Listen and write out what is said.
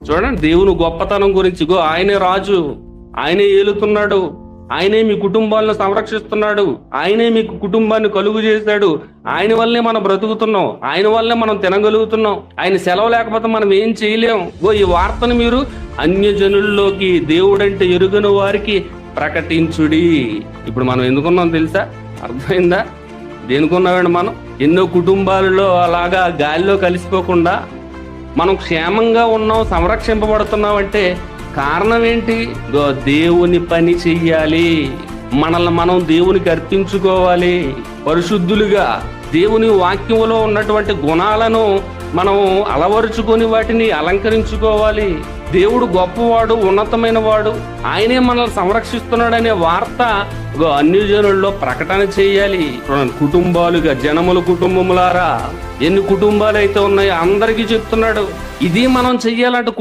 చూడండి దేవుని గొప్పతనం గురించి. గో ఆయనే రాజు, ఆయనే ఏలుతున్నాడు, ఆయనే మీ కుటుంబాలను సంరక్షిస్తున్నాడు, ఆయనే మీకు కుటుంబాన్ని కలుగు చేశాడు. ఆయన వల్లే మనం బ్రతుకుతున్నాం, ఆయన వల్లే మనం తినగలుగుతున్నాం. ఆయన సెలవు లేకపోతే మనం ఏం చేయలేం. ఈ వార్తను మీరు అన్యజనుల్లోకి, దేవుడంటే ఎరుగని వారికి ప్రకటించుడి. ఇప్పుడు మనం ఎందుకున్నాం తెలుసా? అర్థమైందా? దేనికున్నామండి మనం? ఎన్నో కుటుంబాలలో అలాగా గాలిలో కలిసిపోకుండా మనం క్షేమంగా ఉన్నాం, సంరక్షింపబడుతున్నాం అంటే కారణం ఏంటి? దేవుని పని చెయ్యాలి, మనల్ని మనం దేవునికి అర్పించుకోవాలి, పరిశుద్ధులుగా దేవుని వాక్యంలో ఉన్నటువంటి గుణాలను మనం అలవరుచుకొని వాటిని అలంకరించుకోవాలి. దేవుడు గొప్పవాడు, ఉన్నతమైన వాడు, ఆయనే మనల్ని సంరక్షిస్తున్నాడనే వార్త అన్యజనుల్లో ప్రకటన చేయాలి. కుటుంబాలుగా, జనముల కుటుంబములారా, ఎన్ని కుటుంబాలు అయితే ఉన్నాయో అందరికీ చెప్తున్నాడు. ఇది మనం చెయ్యాలంటే